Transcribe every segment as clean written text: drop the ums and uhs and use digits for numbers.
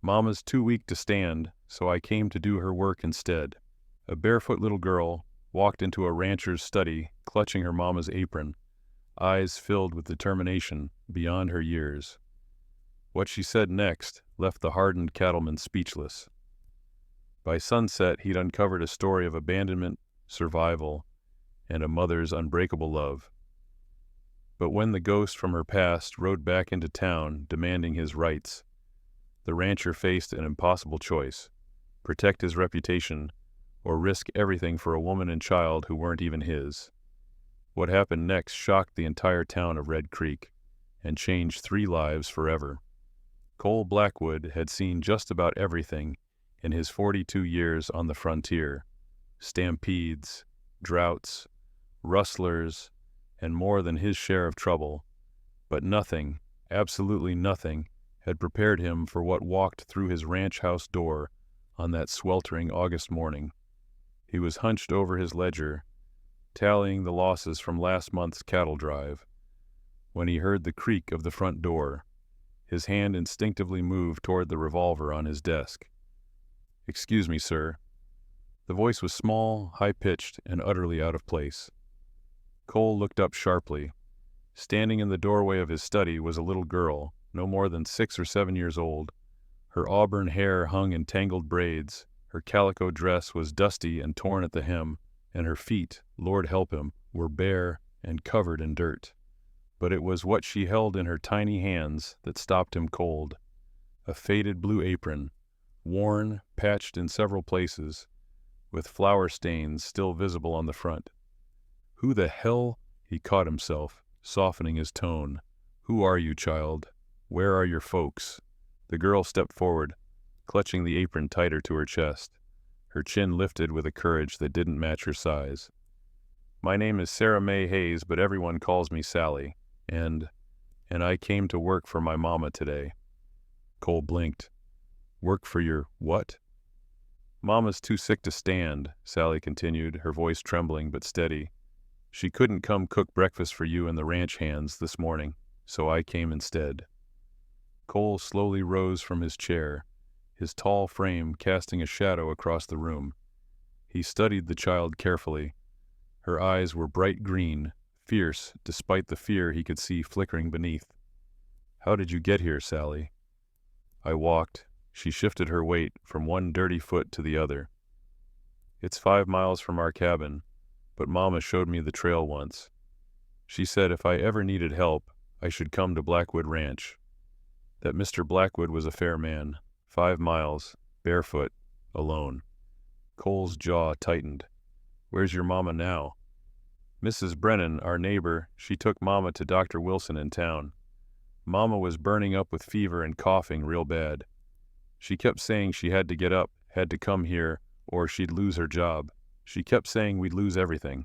Mama's too weak to stand, so I came to do her work instead." A barefoot little girl walked into a rancher's study, clutching her mama's apron, eyes filled with determination beyond her years. What she said next left the hardened cattleman speechless. By sunset, he'd uncovered a story of abandonment, survival, and a mother's unbreakable love. But when the ghost from her past rode back into town demanding his rights, the rancher faced an impossible choice: protect his reputation or risk everything for a woman and child who weren't even his. What happened next shocked the entire town of Red Creek and changed 3 lives forever. Cole Blackwood had seen just about everything in his 42 years on the frontier: stampedes, droughts, rustlers, and more than his share of trouble. But nothing, absolutely nothing, had prepared him for what walked through his ranch house door on that sweltering August morning. He was hunched over his ledger, tallying the losses from last month's cattle drive, when he heard the creak of the front door. His hand instinctively moved toward the revolver on his desk. "Excuse me, sir." The voice was small, high-pitched, and utterly out of place. Cole looked up sharply. Standing in the doorway of his study was a little girl, no more than 6 or 7 years old. Her auburn hair hung in tangled braids, her calico dress was dusty and torn at the hem, and her feet, Lord help him, were bare and covered in dirt. But it was what she held in her tiny hands that stopped him cold. A faded blue apron, worn, patched in several places, with flower stains still visible on the front. "Who the hell?" he caught himself, softening his tone. "Who are you, child? Where are your folks?" The girl stepped forward, clutching the apron tighter to her chest, her chin lifted with a courage that didn't match her size. "My name is Sarah Mae Hayes, but everyone calls me Sally, and I came to work for my mama today." Cole blinked. "Work for your what?" "Mama's too sick to stand," Sally continued, her voice trembling but steady. "She couldn't come cook breakfast for you and the ranch hands this morning, so I came instead." Cole slowly rose from his chair, his tall frame casting a shadow across the room. He studied the child carefully. Her eyes were bright green, fierce despite the fear he could see flickering beneath. "How did you get here, Sally?" "I walked." She shifted her weight from one dirty foot to the other. "It's 5 miles from our cabin, but Mama showed me the trail once. She said if I ever needed help, I should come to Blackwood Ranch. That Mr. Blackwood was a fair man. 5 miles, barefoot, alone." Cole's jaw tightened. "Where's your mama now?" "Mrs. Brennan, our neighbor, she took Mama to Dr. Wilson in town. Mama was burning up with fever and coughing real bad. She kept saying she had to get up, had to come here, or she'd lose her job. She kept saying we'd lose everything."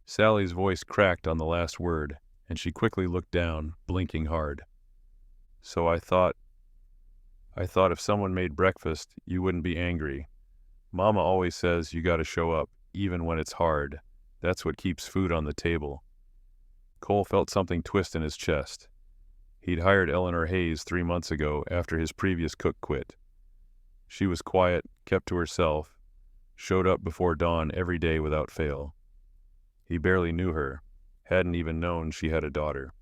Sally's voice cracked on the last word, and she quickly looked down, blinking hard. "So I thought if someone made breakfast, you wouldn't be angry. Mama always says you gotta show up, even when it's hard. That's what keeps food on the table." Cole felt something twist in his chest. He'd hired Eleanor Hayes 3 months ago after his previous cook quit. She was quiet, kept to herself, showed up before dawn every day without fail. He barely knew her, hadn't even known she had a daughter.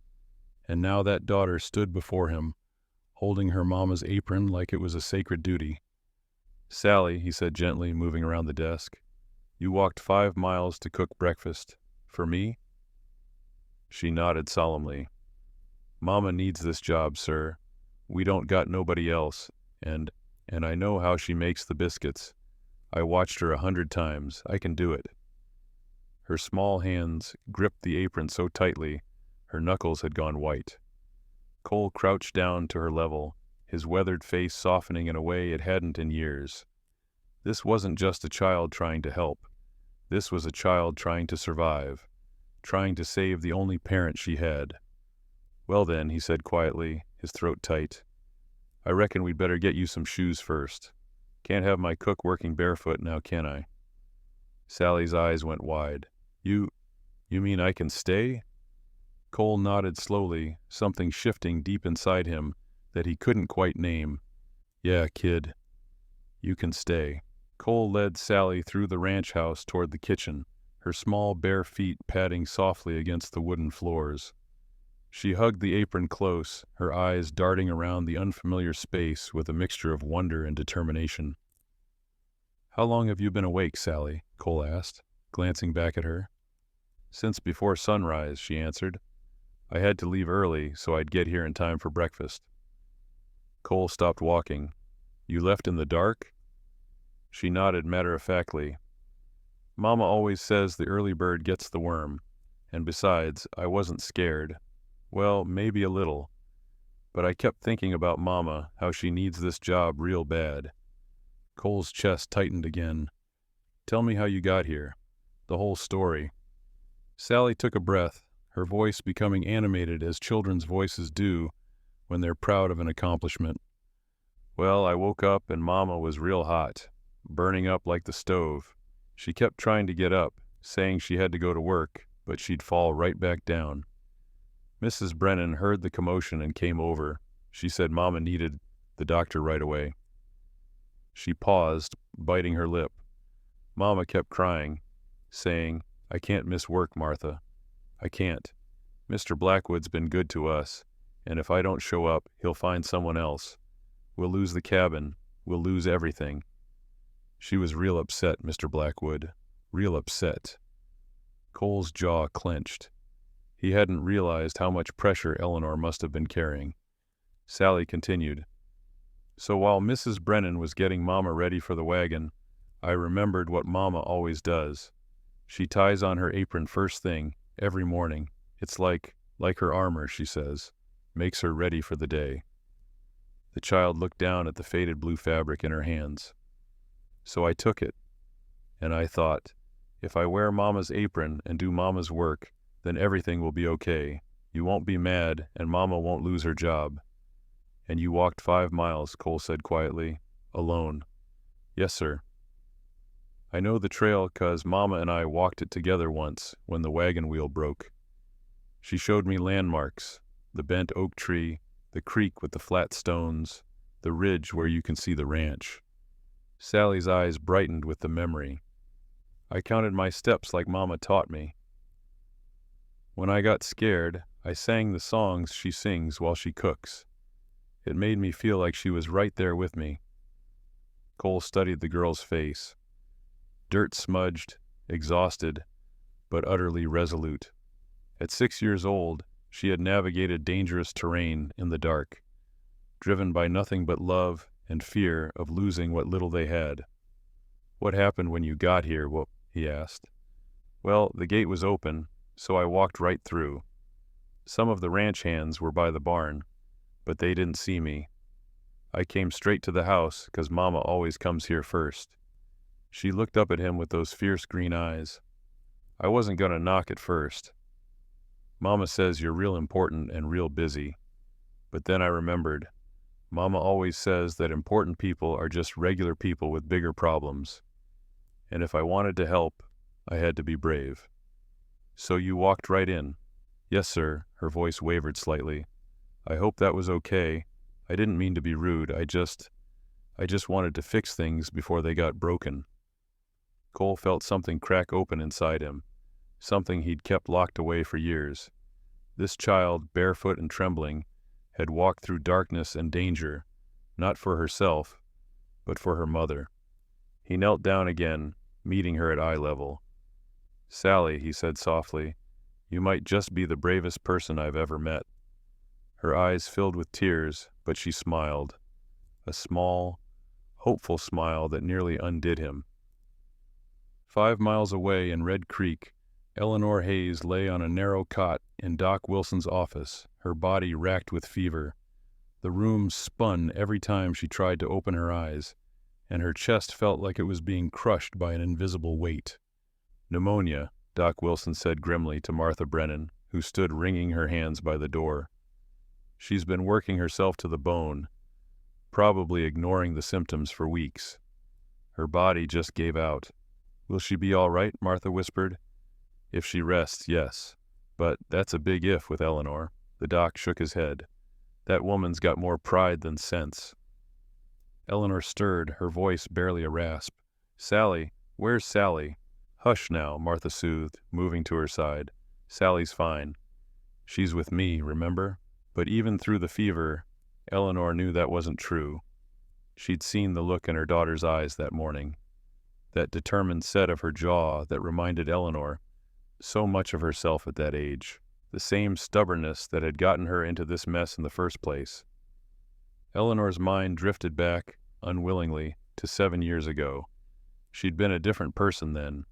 And now that daughter stood before him, holding her mama's apron like it was a sacred duty. "Sally," he said gently, moving around the desk, "you walked 5 miles to cook breakfast. For me?" She nodded solemnly. "Mama needs this job, sir. We don't got nobody else, and I know how she makes the biscuits. I watched her 100 times. I can do it." Her small hands gripped the apron so tightly, her knuckles had gone white. Cole crouched down to her level, his weathered face softening in a way it hadn't in years. This wasn't just a child trying to help. This was a child trying to survive, trying to save the only parent she had. "Well then," he said quietly, his throat tight, "I reckon we'd better get you some shoes first. Can't have my cook working barefoot now, can I?" Sally's eyes went wide. You mean I can stay?" Cole nodded slowly, something shifting deep inside him that he couldn't quite name. Yeah, kid, you can stay. Cole led Sally through the ranch house toward the kitchen, her small bare feet padding softly against the wooden floors. She hugged the apron close, her eyes darting around the unfamiliar space with a mixture of wonder and determination. How long have you been awake, Sally? Cole asked, glancing back at her. Since before sunrise, she answered. I had to leave early so I'd get here in time for breakfast. Cole stopped walking. You left in the dark? She nodded matter-of-factly. Mama always says the early bird gets the worm. And besides, I wasn't scared. Well, maybe a little. But I kept thinking about Mama, how she needs this job real bad. Cole's chest tightened again. Tell me how you got here. The whole story. Sally took a breath, her voice becoming animated as children's voices do when they're proud of an accomplishment. Well, I woke up and Mama was real hot, burning up like the stove. She kept trying to get up, saying she had to go to work, but she'd fall right back down. Mrs. Brennan heard the commotion and came over. She said Mama needed the doctor right away. She paused, biting her lip. Mama kept crying, saying, I can't miss work, Martha. I can't. Mr. Blackwood's been good to us, and if I don't show up, he'll find someone else. We'll lose the cabin. We'll lose everything. She was real upset, Mr. Blackwood. Real upset. Cole's jaw clenched. He hadn't realized how much pressure Eleanor must have been carrying. Sally continued. So while Mrs. Brennan was getting Mama ready for the wagon, I remembered what Mama always does. She ties on her apron first thing, every morning. It's like her armor, she says. Makes her ready for the day. The child looked down at the faded blue fabric in her hands. So I took it, and I thought, if I wear Mama's apron and do Mama's work, then everything will be okay. You won't be mad, and Mama won't lose her job. And you walked 5 miles, Cole said quietly. Alone. Yes, sir. I know the trail 'cause Mama and I walked it together once when the wagon wheel broke. She showed me landmarks, the bent oak tree, the creek with the flat stones, the ridge where you can see the ranch. Sally's eyes brightened with the memory. I counted my steps like Mama taught me. When I got scared, I sang the songs she sings while she cooks. It made me feel like she was right there with me. Cole studied the girl's face. Dirt smudged, exhausted, but utterly resolute. At 6 years old, she had navigated dangerous terrain in the dark, driven by nothing but love and fear of losing what little they had. What happened when you got here? He asked. Well, the gate was open, so I walked right through. Some of the ranch hands were by the barn, but they didn't see me. I came straight to the house 'cause Mama always comes here first. She looked up at him with those fierce green eyes. I wasn't gonna knock at first. Mama says you're real important and real busy. But then I remembered. Mama always says that important people are just regular people with bigger problems. And if I wanted to help, I had to be brave. So you walked right in. Yes, sir. Her voice wavered slightly. I hope that was okay. I didn't mean to be rude. I just wanted to fix things before they got broken. Cole felt something crack open inside him, something he'd kept locked away for years. This child, barefoot and trembling, had walked through darkness and danger, not for herself, but for her mother. He knelt down again, meeting her at eye level. Sally, he said softly, you might just be the bravest person I've ever met. Her eyes filled with tears, but she smiled, a small, hopeful smile that nearly undid him. 5 miles away in Red Creek, Eleanor Hayes lay on a narrow cot in Doc Wilson's office, her body racked with fever. The room spun every time she tried to open her eyes, and her chest felt like it was being crushed by an invisible weight. Pneumonia, Doc Wilson said grimly to Martha Brennan, who stood wringing her hands by the door. She's been working herself to the bone, probably ignoring the symptoms for weeks. Her body just gave out. Will she be all right? Martha whispered. If she rests, yes. But that's a big if with Eleanor. The doc shook his head. That woman's got more pride than sense. Eleanor stirred, her voice barely a rasp. "Sally, where's Sally?" "Hush now," Martha soothed, moving to her side. "Sally's fine. She's with me, remember?" But even through the fever, Eleanor knew that wasn't true. She'd seen the look in her daughter's eyes that morning, that determined set of her jaw that reminded Eleanor so much of herself at that age, the same stubbornness that had gotten her into this mess in the first place. Eleanor's mind drifted back, unwillingly, to 7 years ago. She'd been a different person then.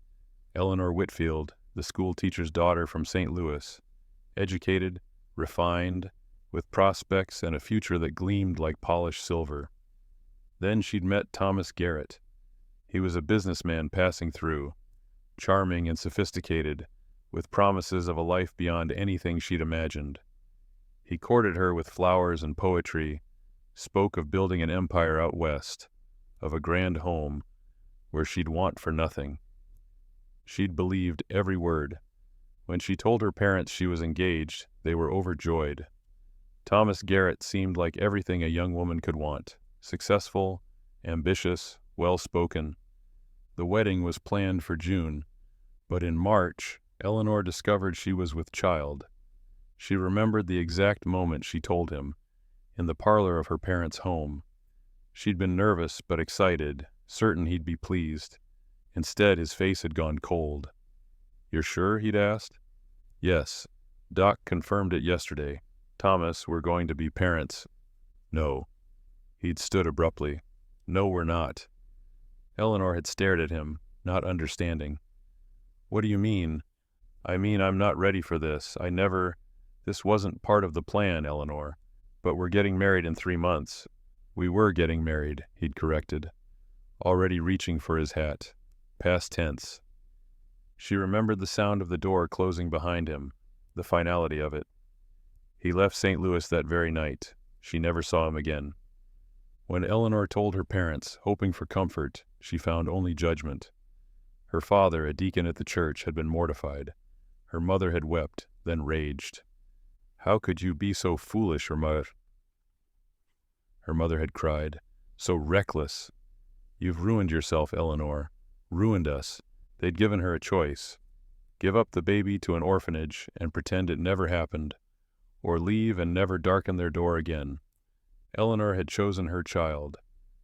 Eleanor Whitfield, the school teacher's daughter from St. Louis, educated, refined, with prospects and a future that gleamed like polished silver. Then she'd met Thomas Garrett. He was a businessman passing through, charming and sophisticated, with promises of a life beyond anything she'd imagined. He courted her with flowers and poetry, spoke of building an empire out west, of a grand home where she'd want for nothing. She'd believed every word. When she told her parents she was engaged, they were overjoyed. Thomas Garrett seemed like everything a young woman could want: successful, ambitious, well-spoken. The wedding was planned for June, but in March, Eleanor discovered she was with child. She remembered the exact moment she told him, in the parlor of her parents' home. She'd been nervous but excited, certain he'd be pleased. Instead, his face had gone cold. "You're sure?" he'd asked. "Yes. Doc confirmed it yesterday. Thomas, we're going to be parents." "No." He'd stood abruptly. "No, we're not." Eleanor had stared at him, not understanding. "What do you mean?" "I mean I'm not ready for this. This wasn't part of the plan, Eleanor. But we're getting married in 3 months. "We were getting married," he'd corrected, already reaching for his hat. Past tense. She remembered the sound of the door closing behind him, the finality of it. He left St. Louis that very night. She never saw him again. When Eleanor told her parents, hoping for comfort, she found only judgment. Her father, a deacon at the church, had been mortified. Her mother had wept, then raged. "How could you be so foolish, her mother had cried. "So reckless. You've ruined yourself, Eleanor. Ruined us." They'd given her a choice. Give up the baby to an orphanage and pretend it never happened, or leave and never darken their door again. Eleanor had chosen her child.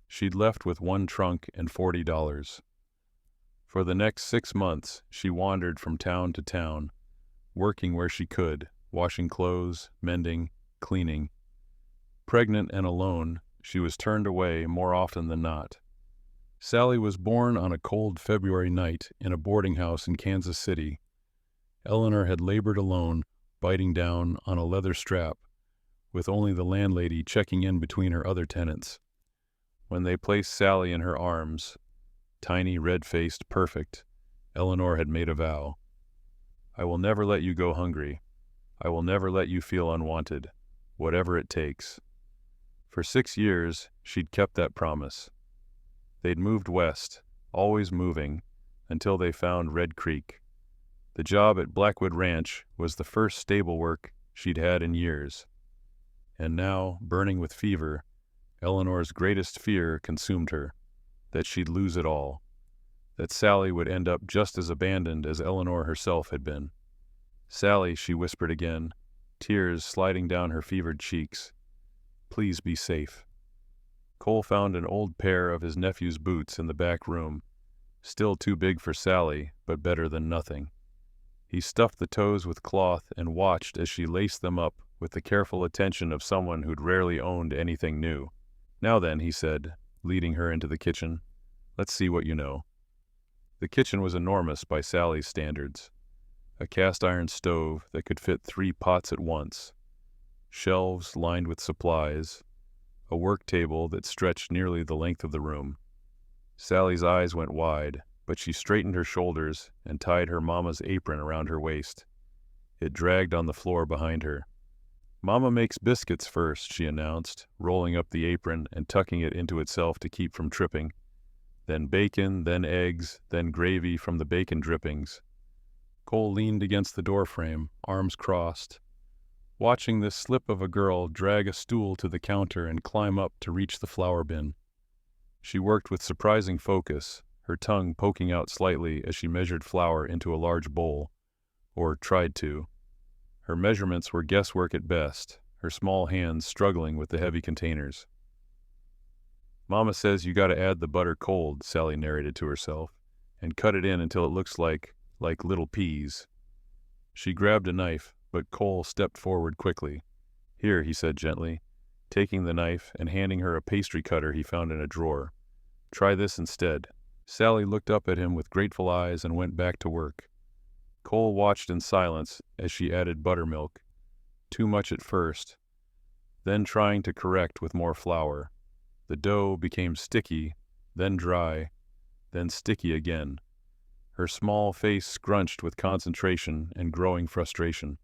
She'd left with 1 trunk and $40. For the next 6 months, she wandered from town to town, working where she could, washing clothes, mending, cleaning. Pregnant and alone, she was turned away more often than not. Sally was born on a cold February night in a boarding house in Kansas City. Eleanor had labored alone, biting down on a leather strap, with only the landlady checking in between her other tenants. When they placed Sally in her arms, tiny, red-faced, perfect, Eleanor had made a vow. "I will never let you go hungry. I will never let you feel unwanted, whatever it takes." For 6 years, she'd kept that promise. They'd moved west, always moving, until they found Red Creek. The job at Blackwood Ranch was the first stable work she'd had in years. And now, burning with fever, Eleanor's greatest fear consumed her, that she'd lose it all, that Sally would end up just as abandoned as Eleanor herself had been. "Sally," she whispered again, tears sliding down her fevered cheeks. "Please be safe." Cole found an old pair of his nephew's boots in the back room, still too big for Sally, but better than nothing. He stuffed the toes with cloth and watched as she laced them up with the careful attention of someone who'd rarely owned anything new. "Now then," he said, leading her into the kitchen, "let's see what you know." The kitchen was enormous by Sally's standards. A cast-iron stove that could fit 3 pots at once, shelves lined with supplies, a work table that stretched nearly the length of the room. Sally's eyes went wide, but she straightened her shoulders and tied her mama's apron around her waist. It dragged on the floor behind her. "Mama makes biscuits first," she announced, rolling up the apron and tucking it into itself to keep from tripping. "Then bacon, then eggs, then gravy from the bacon drippings." Cole leaned against the doorframe, arms crossed, watching this slip of a girl drag a stool to the counter and climb up to reach the flour bin. She worked with surprising focus, her tongue poking out slightly as she measured flour into a large bowl, or tried to. Her measurements were guesswork at best, her small hands struggling with the heavy containers. "Mama says you gotta add the butter cold," Sally narrated to herself, "and cut it in until it looks like little peas." She grabbed a knife, but Cole stepped forward quickly. "Here," he said gently, taking the knife and handing her a pastry cutter he found in a drawer. "Try this instead." Sally looked up at him with grateful eyes and went back to work. Cole watched in silence as she added buttermilk, too much at first, then trying to correct with more flour. The dough became sticky, then dry, then sticky again. Her small face scrunched with concentration and growing frustration.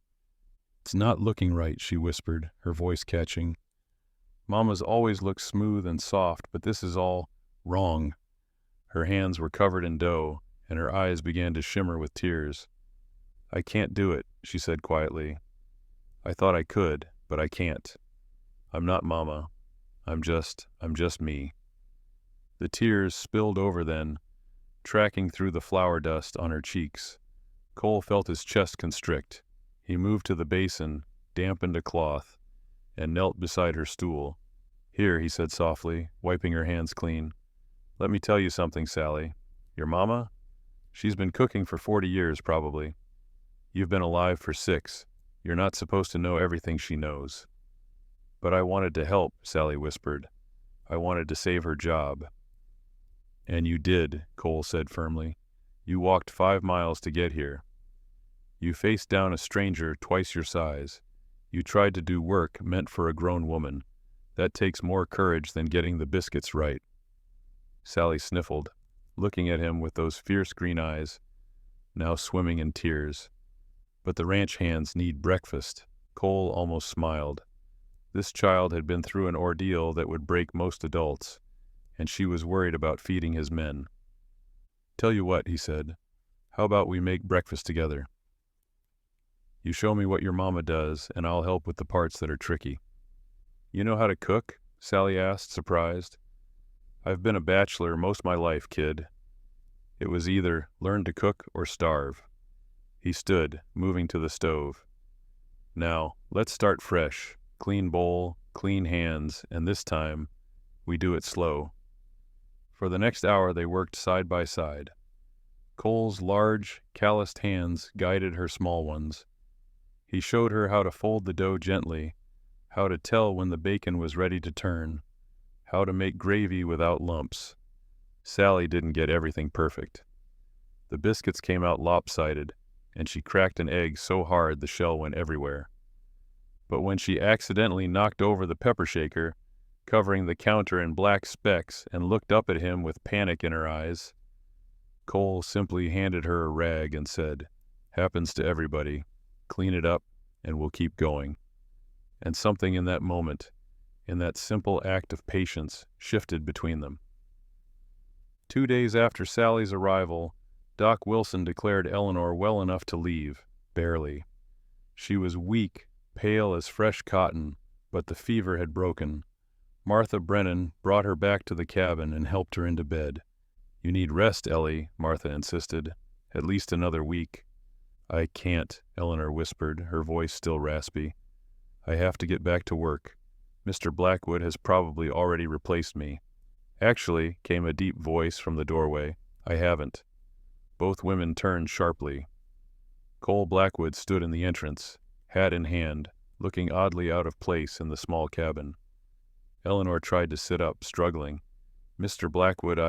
"It's not looking right," she whispered, her voice catching. "Mama's always looked smooth and soft, but this is all wrong." Her hands were covered in dough, and her eyes began to shimmer with tears. "I can't do it," she said quietly. "I thought I could, but I can't. I'm not Mama. I'm just me." The tears spilled over then, tracking through the flour dust on her cheeks. Cole felt his chest constrict. He moved to the basin, dampened a cloth, and knelt beside her stool. "Here," he said softly, wiping her hands clean. "Let me tell you something, Sally. Your mama? She's been cooking for 40 years, probably. You've been alive for 6. You're not supposed to know everything she knows." "But I wanted to help," Sally whispered. "I wanted to save her job." "And you did," Cole said firmly. "You walked 5 miles to get here. You faced down a stranger twice your size. You tried to do work meant for a grown woman. That takes more courage than getting the biscuits right." Sally sniffled, looking at him with those fierce green eyes, now swimming in tears. "But the ranch hands need breakfast." Cole almost smiled. This child had been through an ordeal that would break most adults, and she was worried about feeding his men. "Tell you what," he said, "how about we make breakfast together? You show me what your mama does, and I'll help with the parts that are tricky." "You know how to cook?" Sally asked, surprised. "I've been a bachelor most my life, kid." It was either learn to cook or starve. He stood, moving to the stove. "Now, let's start fresh. Clean bowl, clean hands, and this time, we do it slow." For the next hour they worked side by side. Cole's large, calloused hands guided her small ones. He showed her how to fold the dough gently, how to tell when the bacon was ready to turn, how to make gravy without lumps. Sally didn't get everything perfect. The biscuits came out lopsided, and she cracked an egg so hard the shell went everywhere. But when she accidentally knocked over the pepper shaker, covering the counter in black specks, and looked up at him with panic in her eyes, Cole simply handed her a rag and said, "Happens to everybody. Clean it up, and we'll keep going." And something in that moment, in that simple act of patience, shifted between them. 2 days after Sally's arrival, Doc Wilson declared Eleanor well enough to leave, barely. She was weak, pale as fresh cotton, but the fever had broken. Martha Brennan brought her back to the cabin and helped her into bed. "You need rest, Ellie," Martha insisted. "At least another week." "I can't," Eleanor whispered, her voice still raspy. "I have to get back to work. Mr. Blackwood has probably already replaced me." "Actually," came a deep voice from the doorway, "I haven't." Both women turned sharply. Cole Blackwood stood in the entrance, hat in hand, looking oddly out of place in the small cabin. Eleanor tried to sit up, struggling. "Mr. Blackwood,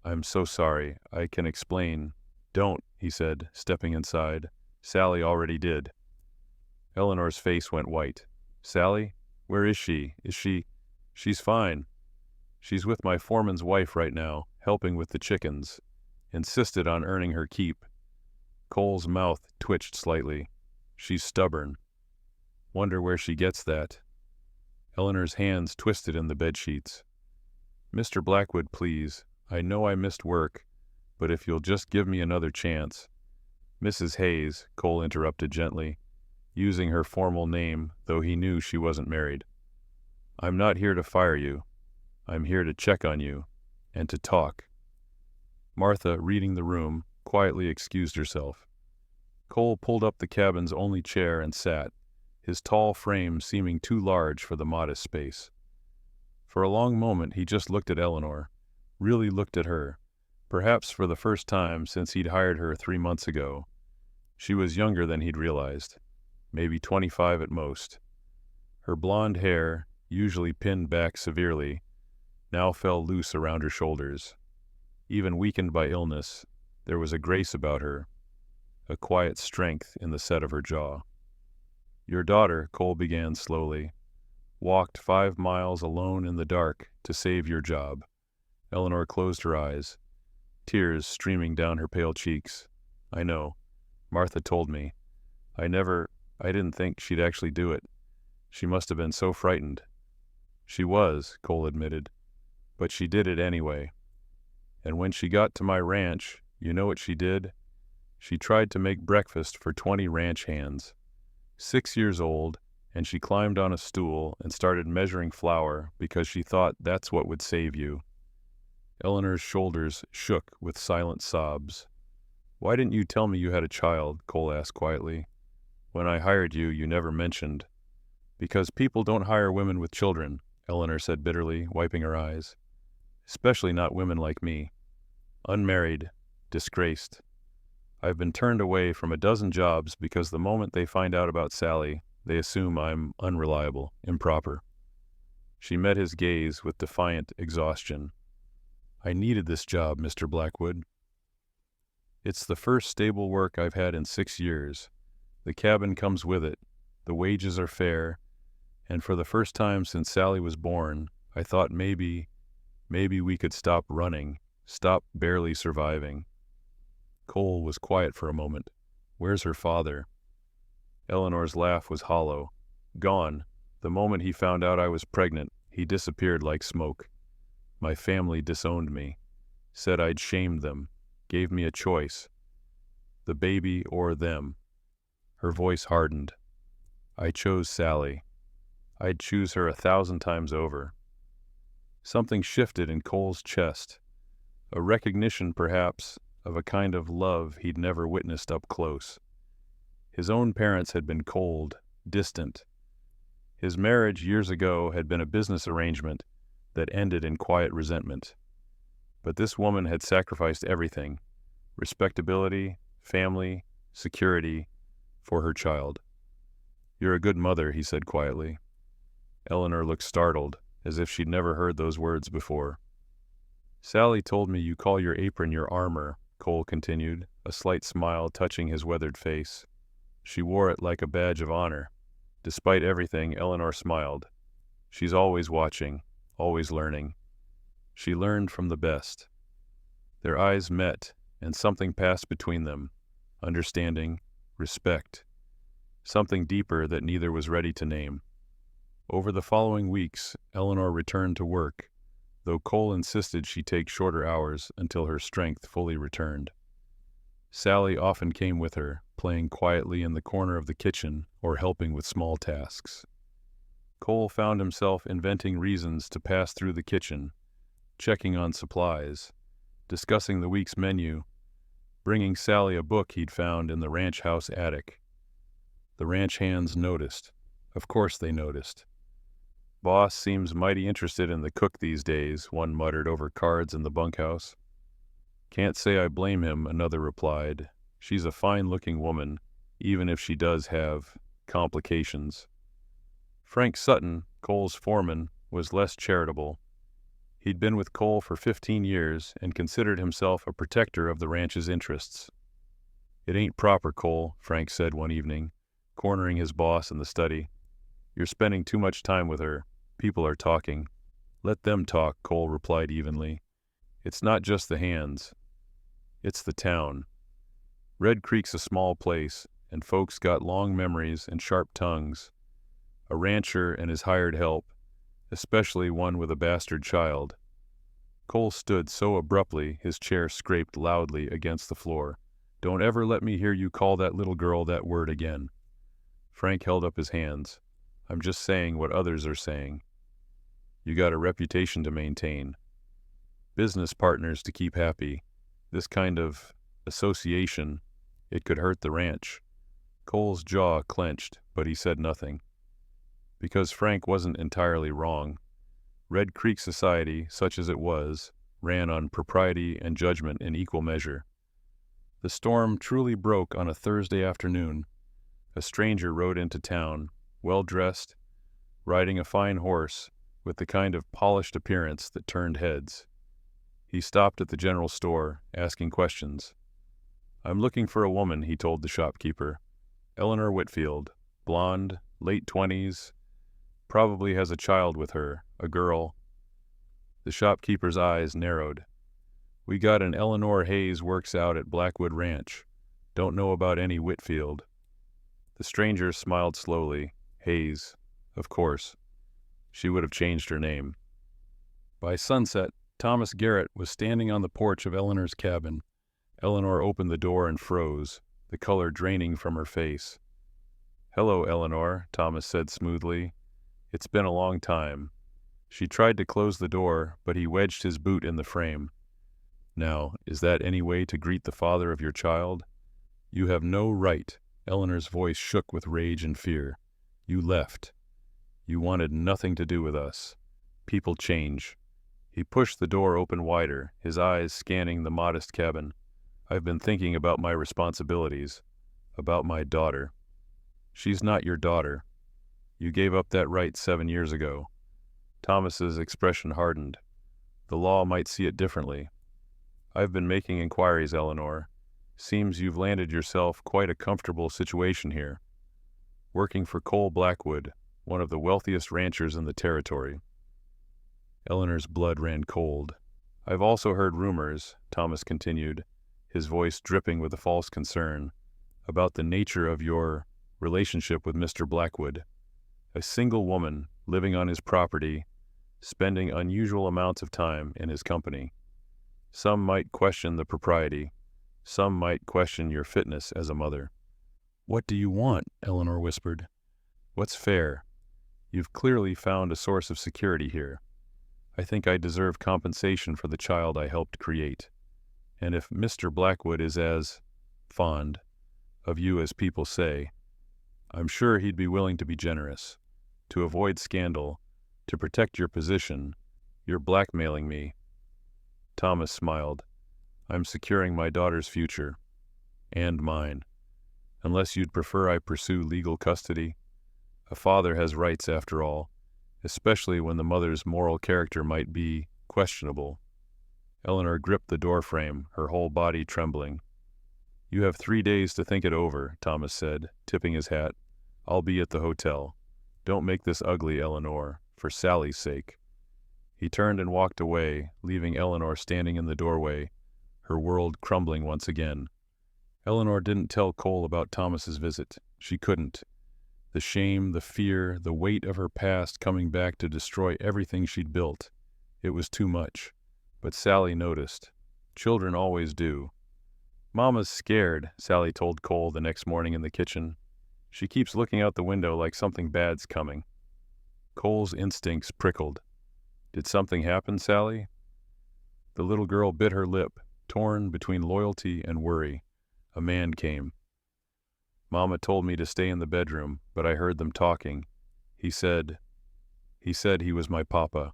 I'm so sorry. I can explain." "Don't," he said, stepping inside. "Sally already did." Eleanor's face went white. "Sally? Where is she? She's fine. She's with my foreman's wife right now, helping with the chickens. Insisted on earning her keep." Cole's mouth twitched slightly. "She's stubborn. Wonder where she gets that." Eleanor's hands twisted in the bedsheets. "Mr. Blackwood, please. I know I missed work, but if you'll just give me another chance." "Mrs. Hayes," Cole interrupted gently, using her formal name, though he knew she wasn't married. "I'm not here to fire you. I'm here to check on you, and to talk. Martha, reading the room, quietly excused herself. Cole pulled up the cabin's only chair and sat, his tall frame seeming too large for the modest space. For a long moment he just looked at Eleanor, really looked at her, perhaps for the first time since he'd hired her 3 months ago. She was younger than he'd realized, maybe 25 at most. Her blonde hair, usually pinned back severely, now fell loose around her shoulders. Even weakened by illness, there was a grace about her, a quiet strength in the set of her jaw. "Your daughter," Cole began slowly, "walked 5 miles alone in the dark to save your job." Eleanor closed her eyes, tears streaming down her pale cheeks. "I know. Martha told me. I didn't think she'd actually do it. She must have been so frightened." "She was," Cole admitted, "but she did it anyway. And when she got to my ranch, you know what she did? She tried to make breakfast for 20 ranch hands. 6 years old, and she climbed on a stool and started measuring flour because she thought that's what would save you." Eleanor's shoulders shook with silent sobs. "Why didn't you tell me you had a child?" Cole asked quietly. "When I hired you, you never mentioned." "Because people don't hire women with children," Eleanor said bitterly, wiping her eyes. "Especially not women like me. Unmarried, disgraced. I've been turned away from a dozen jobs because the moment they find out about Sally, they assume I'm unreliable, improper." She met his gaze with defiant exhaustion. "I needed this job, Mr. Blackwood. It's the first stable work I've had in 6 years. The cabin comes with it, the wages are fair, and for the first time since Sally was born, I thought maybe we could stop running, stop barely surviving." Cole was quiet for a moment. "Where's her father?" Eleanor's laugh was hollow. "Gone. The moment he found out I was pregnant, he disappeared like smoke. My family disowned me, said I'd shamed them, gave me a choice. The baby or them." Her voice hardened. "I chose Sally. I'd choose her 1,000 times over." Something shifted in Cole's chest, a recognition, perhaps, of a kind of love he'd never witnessed up close. His own parents had been cold, distant. His marriage years ago had been a business arrangement that ended in quiet resentment. But this woman had sacrificed everything, respectability, family, security, for her child. "You're a good mother," he said quietly. Eleanor looked startled, as if she'd never heard those words before. "Sally told me you call your apron your armor," Cole continued, a slight smile touching his weathered face. "She wore it like a badge of honor." Despite everything, Eleanor smiled. "She's always watching, always learning. She learned from the best." Their eyes met, and something passed between them. Understanding, respect. Something deeper that neither was ready to name. Over the following weeks, Eleanor returned to work, though Cole insisted she take shorter hours until her strength fully returned. Sally often came with her, playing quietly in the corner of the kitchen or helping with small tasks. Cole found himself inventing reasons to pass through the kitchen, checking on supplies, discussing the week's menu, bringing Sally a book he'd found in the ranch house attic. The ranch hands noticed. Of course they noticed. "Boss seems mighty interested in the cook these days," one muttered over cards in the bunkhouse. "Can't say I blame him," another replied. "She's a fine-looking woman, even if she does have complications." Frank Sutton, Cole's foreman, was less charitable. He'd been with Cole for 15 years and considered himself a protector of the ranch's interests. "It ain't proper, Cole," Frank said one evening, cornering his boss in the study. "You're spending too much time with her. People are talking." "Let them talk," Cole replied evenly. "It's not just the hands. It's the town. Red Creek's a small place, and folks got long memories and sharp tongues. A rancher and his hired help, especially one with a bastard child." Cole stood so abruptly his chair scraped loudly against the floor. "Don't ever let me hear you call that little girl that word again." Frank held up his hands. "I'm just saying what others are saying. You got a reputation to maintain." business partners to keep happy. This kind of association, it could hurt the ranch. Cole's jaw clenched, but he said nothing. Because Frank wasn't entirely wrong. Red Creek society, such as it was, ran on propriety and judgment in equal measure. The storm truly broke on a Thursday afternoon. A stranger rode into town, well-dressed, riding a fine horse, with the kind of polished appearance that turned heads. He stopped at the general store, asking questions. "I'm looking for a woman," he told the shopkeeper. "Eleanor Whitfield, blonde, late 20s, probably has a child with her, a girl." The shopkeeper's eyes narrowed. "We got an Eleanor Hayes works out at Blackwood Ranch. Don't know about any Whitfield." The stranger smiled slowly. Hayes, of course. She would have changed her name. By sunset, Thomas Garrett was standing on the porch of Eleanor's cabin. Eleanor opened the door and froze, the color draining from her face. "Hello, Eleanor," Thomas said smoothly. "It's been a long time." She tried to close the door, but he wedged his boot in the frame. "Now, is that any way to greet the father of your child?" "You have no right." Eleanor's voice shook with rage and fear. "You left. You wanted nothing to do with us. People change." He pushed the door open wider, his eyes scanning the modest cabin. "I've been thinking about my responsibilities, about my daughter." "She's not your daughter. You gave up that right 7 years ago." Thomas's expression hardened. "The law might see it differently." "I've been making inquiries, Eleanor. Seems you've landed yourself quite a comfortable situation here. Working for Cole Blackwood, one of the wealthiest ranchers in the territory." Eleanor's blood ran cold. "I've also heard rumors," Thomas continued, his voice dripping with a false concern, "about the nature of your relationship with Mr. Blackwood. A single woman living on his property, spending unusual amounts of time in his company. Some might question the propriety. Some might question your fitness as a mother." "What do you want?" Eleanor whispered. "What's fair? You've clearly found a source of security here. I think I deserve compensation for the child I helped create. And if Mr. Blackwood is as fond of you as people say, I'm sure he'd be willing to be generous. To avoid scandal, to protect your position, you're blackmailing me." Thomas smiled. "I'm securing my daughter's future. And mine. Unless you'd prefer I pursue legal custody. A father has rights after all, especially when the mother's moral character might be questionable." Eleanor gripped the doorframe, her whole body trembling. "You have 3 days to think it over," Thomas said, tipping his hat. "I'll be at the hotel. Don't make this ugly, Eleanor, for Sally's sake." He turned and walked away, leaving Eleanor standing in the doorway, her world crumbling once again. Eleanor didn't tell Cole about Thomas's visit. She couldn't. The shame, the fear, the weight of her past coming back to destroy everything she'd built. It was too much. But Sally noticed. Children always do. "Mama's scared," Sally told Cole the next morning in the kitchen. "She keeps looking out the window like something bad's coming." Cole's instincts prickled. "Did something happen, Sally?" The little girl bit her lip, torn between loyalty and worry. A man came. "Mama told me to stay in the bedroom, but I heard them talking. He said he was my papa."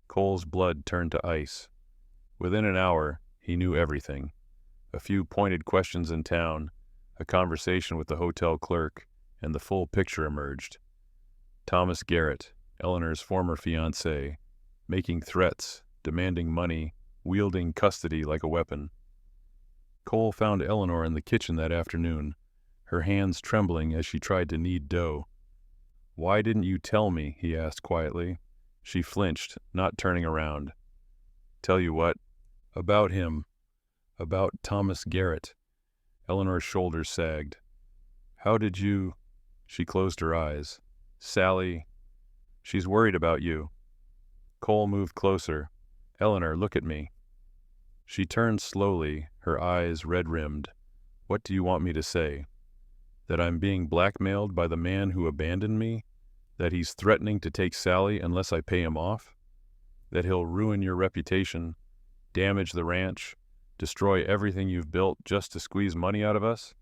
Cole's blood turned to ice. Within an hour, he knew everything. A few pointed questions in town, a conversation with the hotel clerk, and the full picture emerged. Thomas Garrett, Eleanor's former fiancé, making threats, demanding money, wielding custody like a weapon. Cole found Eleanor in the kitchen that afternoon, her hands trembling as she tried to knead dough. "Why didn't you tell me?" he asked quietly. She flinched, not turning around. "Tell you what?" "About him. About Thomas Garrett." Eleanor's shoulders sagged. "How did you—" She closed her eyes. "Sally, she's worried about you." Cole moved closer. "Eleanor, look at me." She turned slowly, her eyes red-rimmed. "What do you want me to say? That I'm being blackmailed by the man who abandoned me? That he's threatening to take Sally unless I pay him off?" That he'll ruin your reputation, damage the ranch, destroy everything you've built just to squeeze money out of us?"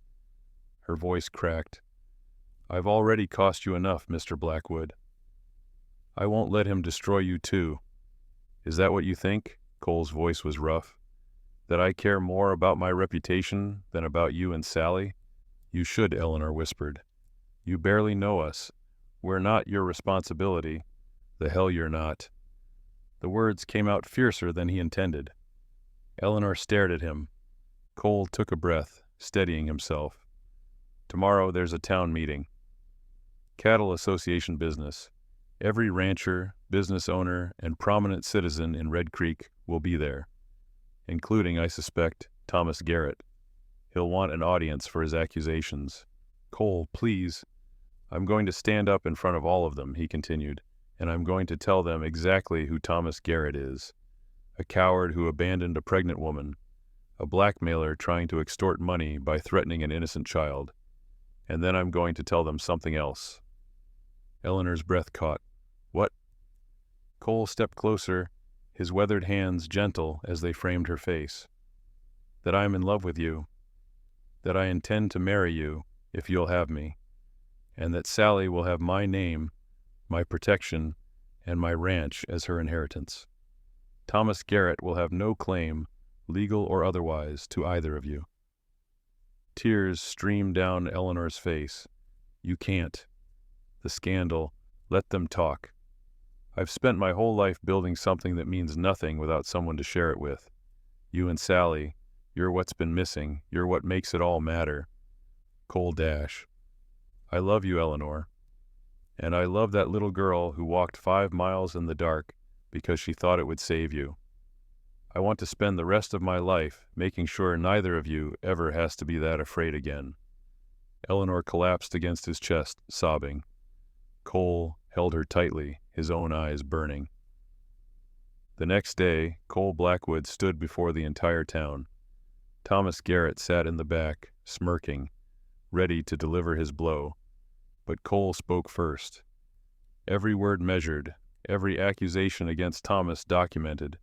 Her voice cracked. "I've already cost you enough, Mr. Blackwood. I won't let him destroy you too. Is that what you think?" Cole's voice was rough. "That I care more about my reputation than about you and Sally?" "You should," Eleanor whispered. "You barely know us. We're not your responsibility." "The hell you're not." The words came out fiercer than he intended. Eleanor stared at him. Cole took a breath, steadying himself. "Tomorrow there's a town meeting. Cattle Association business. Every rancher, business owner, and prominent citizen in Red Creek will be there, including, I suspect, Thomas Garrett. He'll want an audience for his accusations." "Cole, please." "I'm going to stand up in front of all of them," he continued, "and I'm going to tell them exactly who Thomas Garrett is. A coward who abandoned a pregnant woman, a blackmailer trying to extort money by threatening an innocent child. And then I'm going to tell them something else." Eleanor's breath caught. "What?" Cole stepped closer, his weathered hands gentle as they framed her face. "That I am in love with you. That I intend to marry you, if you'll have me. And that Sally will have my name, my protection, and my ranch as her inheritance. Thomas Garrett will have no claim, legal or otherwise, to either of you." Tears streamed down Eleanor's face. "You can't. The scandal. Let them talk. I've spent my whole life building something that means nothing without someone to share it with. You and Sally, you're what's been missing. You're what makes it all matter." Cole Dash. "I love you, Eleanor. And I love that little girl who walked 5 miles in the dark because she thought it would save you. I want to spend the rest of my life making sure neither of you ever has to be that afraid again." Eleanor collapsed against his chest, sobbing. Cole held her tightly, his own eyes burning. The next day, Cole Blackwood stood before the entire town. Thomas Garrett sat in the back, smirking, ready to deliver his blow. But Cole spoke first. Every word measured, every accusation against Thomas documented.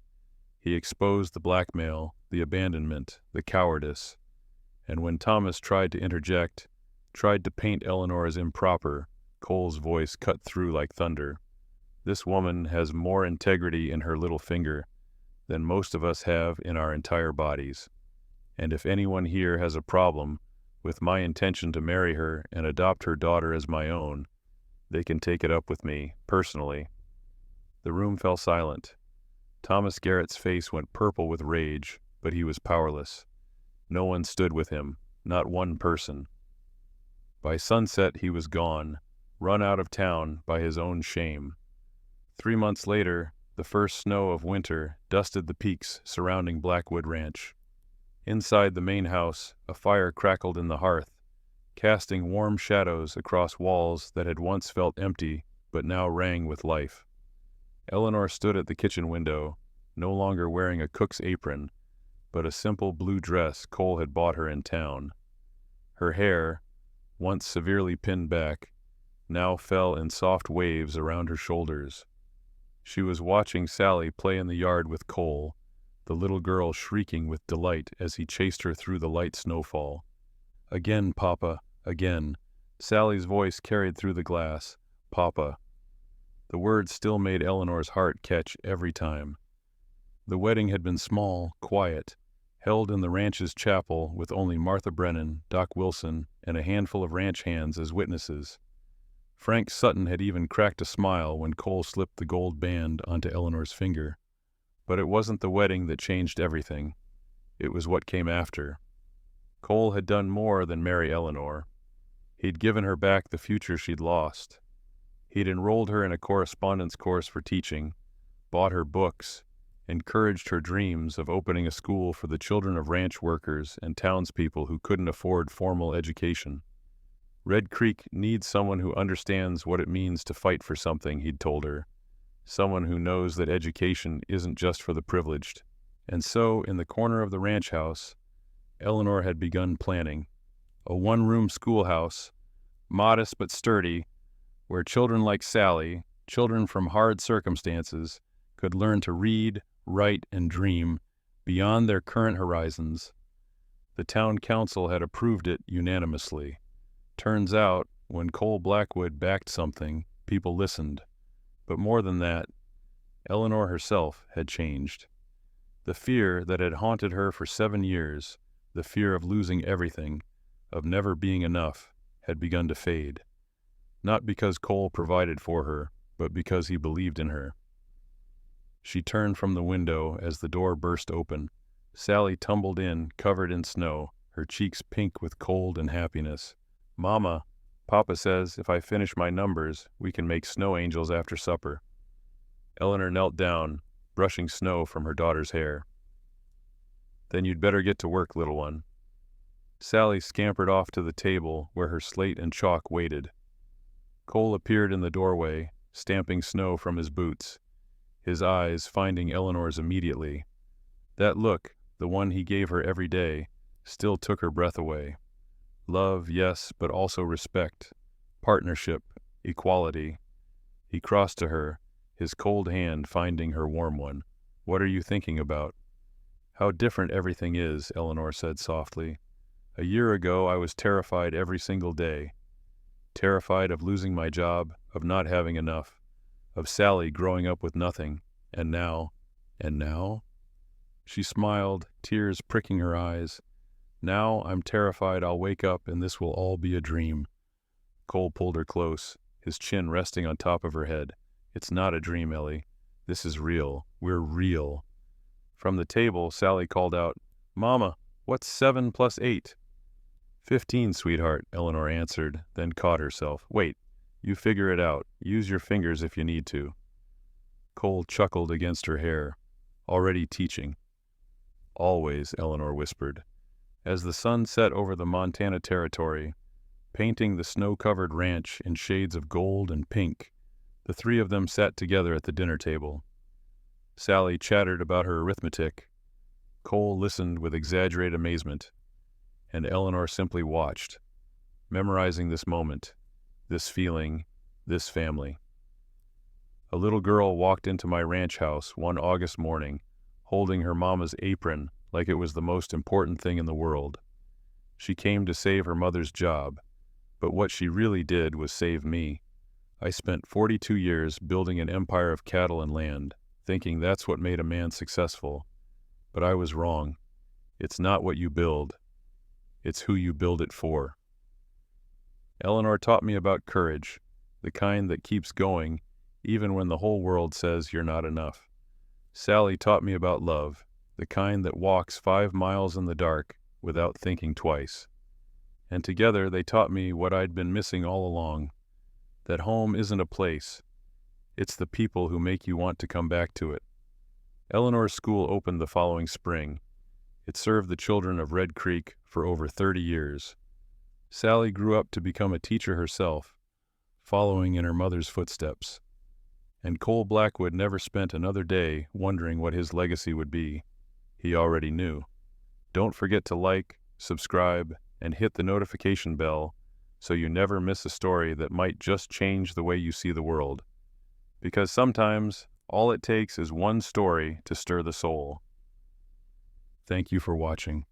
He exposed the blackmail, the abandonment, the cowardice. And when Thomas tried to interject, tried to paint Eleanor as improper, Cole's voice cut through like thunder. "This woman has more integrity in her little finger than most of us have in our entire bodies. And if anyone here has a problem with my intention to marry her and adopt her daughter as my own, they can take it up with me, personally." The room fell silent. Thomas Garrett's face went purple with rage, but he was powerless. No one stood with him, not one person. By sunset he was gone, run out of town by his own shame. 3 months later, the first snow of winter dusted the peaks surrounding Blackwood Ranch. Inside the main house, a fire crackled in the hearth, casting warm shadows across walls that had once felt empty but now rang with life. Eleanor stood at the kitchen window, no longer wearing a cook's apron, but a simple blue dress Cole had bought her in town. Her hair, once severely pinned back, now fell in soft waves around her shoulders. She was watching Sally play in the yard with Cole, the little girl shrieking with delight as he chased her through the light snowfall. "Again, Papa, again." Sally's voice carried through the glass. "Papa." The words still made Eleanor's heart catch every time. The wedding had been small, quiet, held in the ranch's chapel with only Martha Brennan, Doc Wilson, and a handful of ranch hands as witnesses. Frank Sutton had even cracked a smile when Cole slipped the gold band onto Eleanor's finger. But it wasn't the wedding that changed everything. It was what came after. Cole had done more than marry Eleanor. He'd given her back the future she'd lost. He'd enrolled her in a correspondence course for teaching, bought her books, encouraged her dreams of opening a school for the children of ranch workers and townspeople who couldn't afford formal education. Red Creek needs someone who understands what it means to fight for something, he'd told her. Someone who knows that education isn't just for the privileged. And so, in the corner of the ranch house, Eleanor had begun planning. A one-room schoolhouse, modest but sturdy, where children like Sally, children from hard circumstances, could learn to read, write, and dream beyond their current horizons. The town council had approved it unanimously. Turns out, when Cole Blackwood backed something, people listened. But more than that, Eleanor herself had changed. The fear that had haunted her for 7 years, the fear of losing everything, of never being enough, had begun to fade. Not because Cole provided for her, but because he believed in her. She turned from the window as the door burst open. Sally tumbled in, covered in snow, her cheeks pink with cold and happiness. "Mama, Papa says if I finish my numbers, we can make snow angels after supper." Eleanor knelt down, brushing snow from her daughter's hair. "Then you'd better get to work, little one." Sally scampered off to the table where her slate and chalk waited. Cole appeared in the doorway, stamping snow from his boots, his eyes finding Eleanor's immediately. That look, the one he gave her every day, still took her breath away. Love, yes, but also respect, partnership, equality. He crossed to her, his cold hand finding her warm one. "What are you thinking about?" "How different everything is," Eleanor said softly. "A year ago I was terrified every single day. Terrified of losing my job, of not having enough, of Sally growing up with nothing. And now?" She smiled, tears pricking her eyes. "Now I'm terrified I'll wake up and this will all be a dream." Cole pulled her close, his chin resting on top of her head. "It's not a dream, Ellie. This is real. We're real." From the table, Sally called out, "Mama, what's 7 plus 8? 15, sweetheart," Eleanor answered, then caught herself. "Wait, you figure it out. Use your fingers if you need to." Cole chuckled against her hair. "Already teaching." "Always," Eleanor whispered. As the sun set over the Montana Territory, painting the snow-covered ranch in shades of gold and pink, the three of them sat together at the dinner table. Sally chattered about her arithmetic. Cole listened with exaggerated amazement, and Eleanor simply watched, memorizing this moment, this feeling, this family. A little girl walked into my ranch house one August morning, holding her mama's apron like it was the most important thing in the world. She came to save her mother's job, but what she really did was save me. I spent 42 years building an empire of cattle and land, thinking that's what made a man successful. But I was wrong. It's not what you build. It's who you build it for. Eleanor taught me about courage, the kind that keeps going even when the whole world says you're not enough. Sally taught me about love, the kind that walks 5 miles in the dark without thinking twice. And together they taught me what I'd been missing all along, that home isn't a place. It's the people who make you want to come back to it. Eleanor's school opened the following spring. It served the children of Red Creek for over 30 years. Sally grew up to become a teacher herself, following in her mother's footsteps. And Cole Blackwood never spent another day wondering what his legacy would be. He already knew. Don't forget to like, subscribe, and hit the notification bell so you never miss a story that might just change the way you see the world. Because sometimes all it takes is one story to stir the soul. Thank you for watching.